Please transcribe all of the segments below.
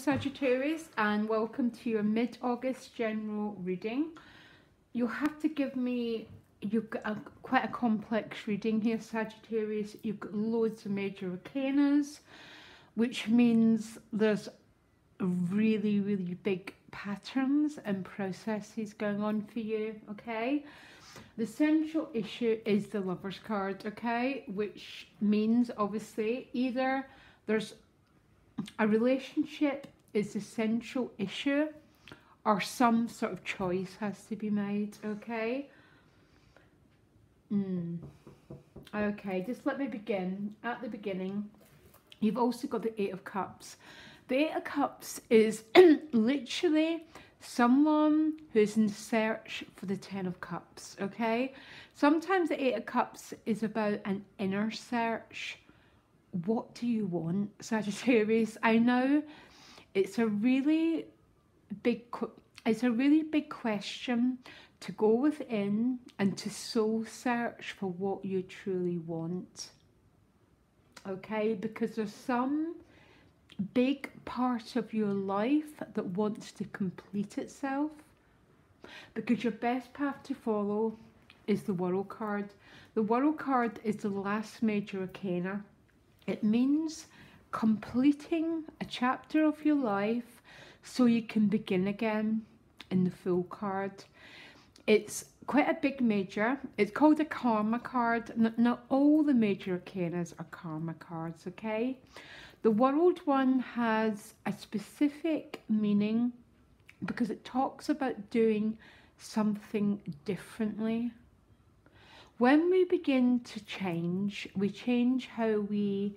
Sagittarius, and welcome to your mid-August general reading. You'll have to give me, you've got quite a complex reading here, Sagittarius. You've got loads of major arcanas, which means there's really, really big patterns and processes going on for you, okay? The central issue is the Lover's card, okay? Which means, obviously, either there's a relationship is the central issue, or some sort of choice has to be made, okay? Okay, just let me begin. At the beginning, you've also got the Eight of Cups. The Eight of Cups is literally someone who's in search for the Ten of Cups, okay? Sometimes the Eight of Cups is about an inner search. What do you want, Sagittarius? I know it's a really big question to go within and to soul search for what you truly want, okay? Because there's some big part of your life that wants to complete itself, because your best path to follow is the World card. The World card is the last major arcana. It means completing a chapter of your life so you can begin again in the Fool card. It's quite a big major. It's called a karma card. Not all the major arcanas are karma cards, okay? The World one has a specific meaning because it talks about doing something differently. When we begin to change, we change how we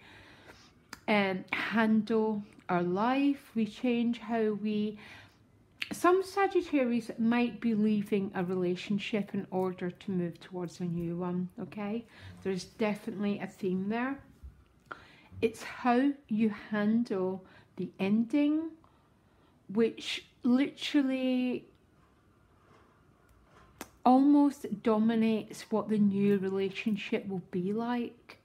handle our life. We change how we... Some Sagittarius might be leaving a relationship in order to move towards a new one, okay? There's definitely a theme there. It's how you handle the ending, which literally almost dominates what the new relationship will be like.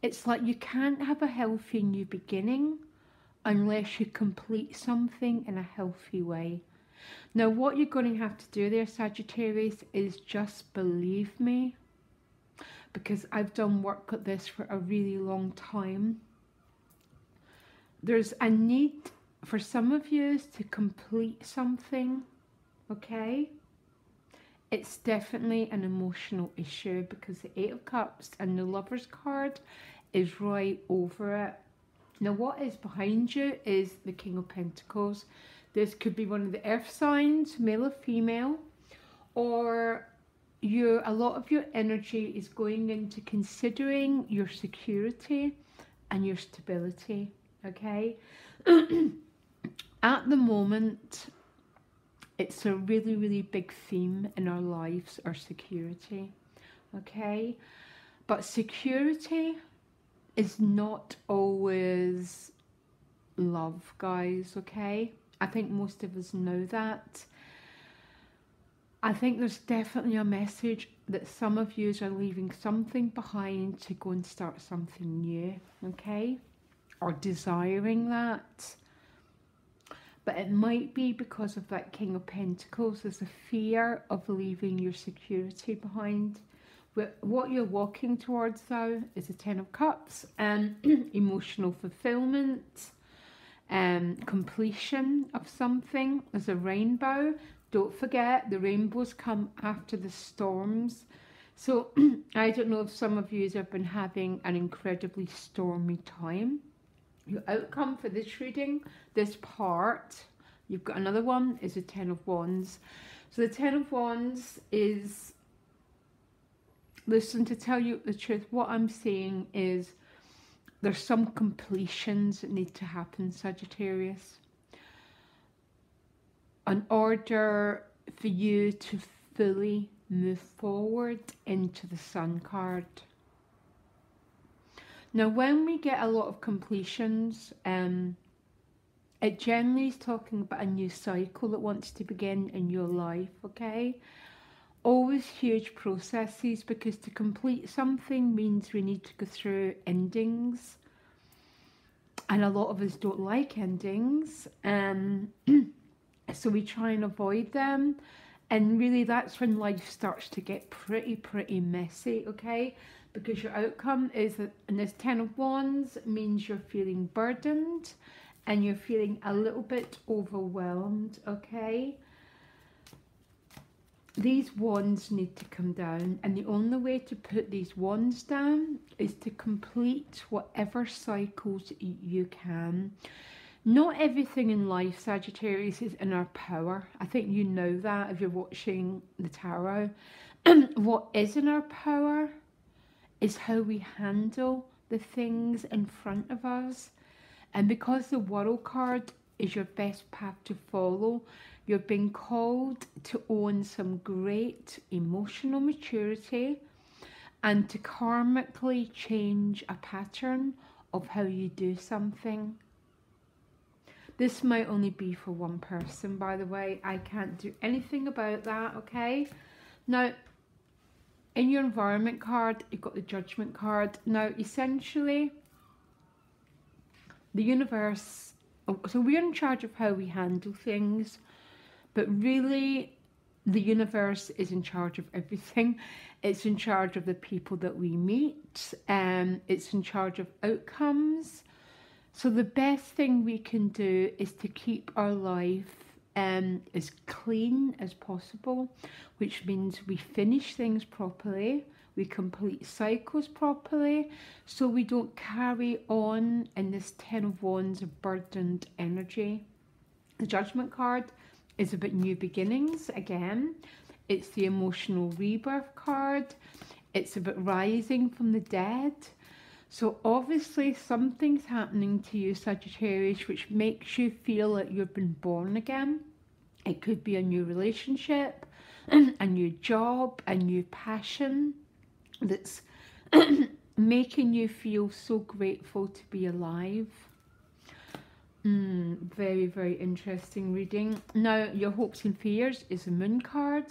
It's like you can't have a healthy new beginning unless you complete something in a healthy way. Now, what you're going to have to do there, Sagittarius, is just believe me, because I've done work at this for a really long time. There's a need for some of you to complete something, okay? It's definitely an emotional issue because the Eight of Cups and the Lover's card is right over it. Now, what is behind you is the King of Pentacles. This could be one of the earth signs, male or female, or a lot of your energy is going into considering your security and your stability, okay? At the moment, it's a really, really big theme in our lives, our security, okay? But security is not always love, guys, okay? I think most of us know that. I think there's definitely a message that some of you are leaving something behind to go and start something new, okay? Or desiring that. But it might be because of that King of Pentacles. There's a fear of leaving your security behind. What you're walking towards, though, is the Ten of Cups and emotional fulfillment, completion of something. There's a rainbow. Don't forget, the rainbows come after the storms. So I don't know if some of you have been having an incredibly stormy time. Your outcome for this reading, this part, you've got another one, is the Ten of Wands. So the Ten of Wands is, listen, to tell you the truth, what I'm seeing is there's some completions that need to happen, Sagittarius, in order for you to fully move forward into the Sun card. Now, when we get a lot of completions, it generally is talking about a new cycle that wants to begin in your life, okay? Always huge processes, because to complete something means we need to go through endings. And a lot of us don't like endings. So we try and avoid them. And really that's when life starts to get pretty messy, okay? Because your outcome is that, and this 10 of Wands means you're feeling burdened and you're feeling a little bit overwhelmed, okay? These wands need to come down, and the only way to put these wands down is to complete whatever cycles you can. Not everything in life, Sagittarius, is in our power. I think you know that if you're watching the tarot. What is in our power is how we handle the things in front of us. And because the World card is your best path to follow, you're being called to own some great emotional maturity and to karmically change a pattern of how you do something. This might only be for one person, by the way. I can't do anything about that, okay? Now, in your environment card, you've got the Judgment card. Now, essentially, the universe, so we're in charge of how we handle things, but really the universe is in charge of everything. It's in charge of the people that we meet, it's in charge of outcomes. So the best thing we can do is to keep our life as clean as possible, which means we finish things properly, we complete cycles properly, so we don't carry on in this 10 of Wands of burdened energy. The Judgment card is about new beginnings again. It's the emotional rebirth card. It's about rising from the dead. So obviously something's happening to you, Sagittarius, which makes you feel like you've been born again. It could be a new relationship, a new job, a new passion that's making you feel so grateful to be alive. Very interesting reading. Now, your hopes and fears is the Moon card.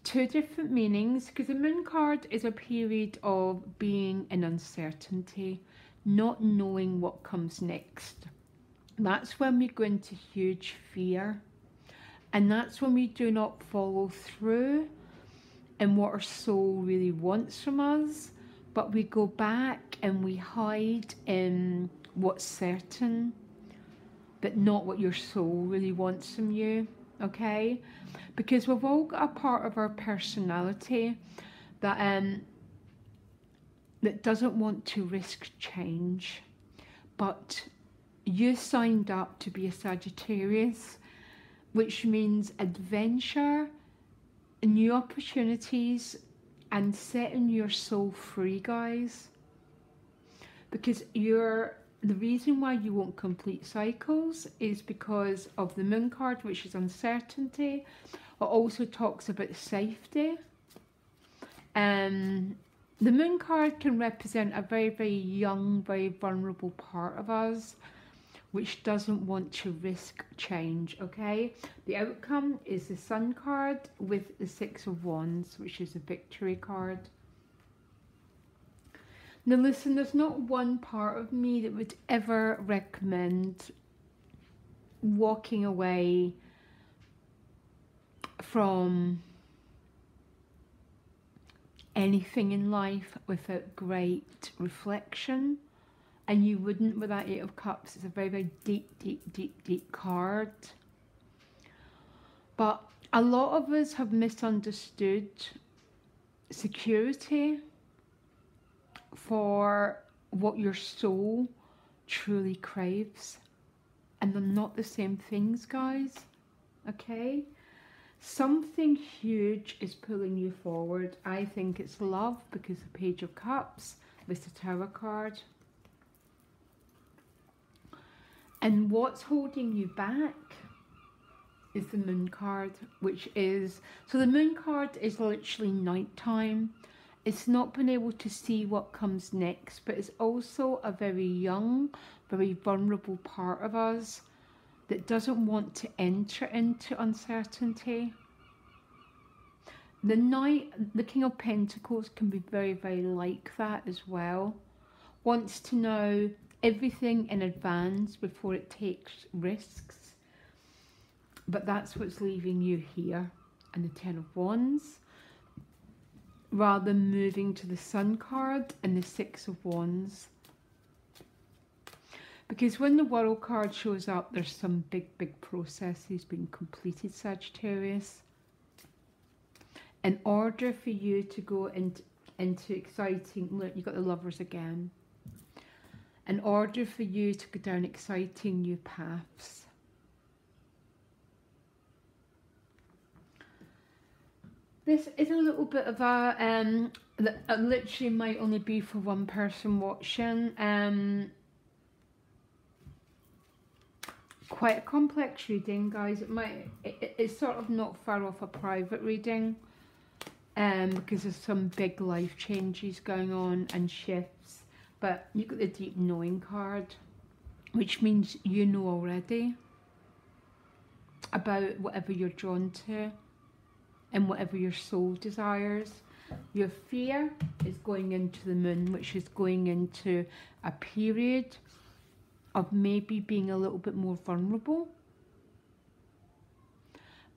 Two different meanings, because the Moon card is a period of being in uncertainty, not knowing what comes next. That's when we go into huge fear, and that's when we do not follow through in what our soul really wants from us, but we go back and we hide in what's certain, but not what your soul really wants from you, okay? Because we've all got a part of our personality that that doesn't want to risk change. But you signed up to be a Sagittarius, which means adventure, new opportunities, and setting your soul free, guys. Because the reason why you won't complete cycles is because of the Moon card, which is uncertainty. It also talks about safety. The Moon card can represent a very young, very vulnerable part of us, which doesn't want to risk change, okay? The outcome is the Sun card with the Six of Wands, which is a victory card. Now listen, there's not one part of me that would ever recommend walking away from anything in life without great reflection. And you wouldn't with that Eight of Cups. It's a very deep card. But a lot of us have misunderstood security for what your soul truly craves, and they're not the same things, guys, okay? Something huge is pulling you forward. I think it's love, because the Page of Cups with the Tower card. And what's holding you back is the Moon card, which is, so the Moon card is literally nighttime. It's not been able to see what comes next, but it's also a very young, very vulnerable part of us that doesn't want to enter into uncertainty. The Knight, the King of Pentacles, can be very like that as well. Wants to know everything in advance before it takes risks. But that's what's leaving you here. And the Ten of Wands, rather than moving to the Sun card and the Six of Wands. Because when the World card shows up, there's some big processes being completed, Sagittarius. In order for you to go into exciting, look, you've got the Lovers again. In order for you to go down exciting new paths. This is a little bit of a, that literally might only be for one person watching. Quite a complex reading, guys. It's sort of not far off a private reading, because there's some big life changes going on and shifts. But you got the Deep Knowing card, which means you know already about whatever you're drawn to and whatever your soul desires. Your fear is going into the Moon, which is going into a period of maybe being a little bit more vulnerable.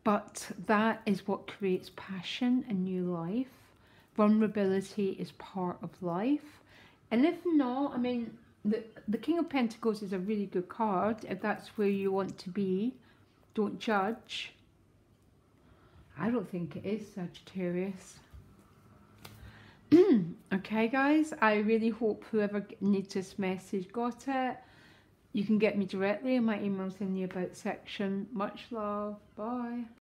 But that is what creates passion and new life. Vulnerability is part of life. And if not, I mean, the King of Pentacles is a really good card if that's where you want to be. Don't judge. I don't think it is, Sagittarius. Okay, guys, I really hope whoever needs this message got it. You can get me directly in my emails in the About section. Much love. Bye.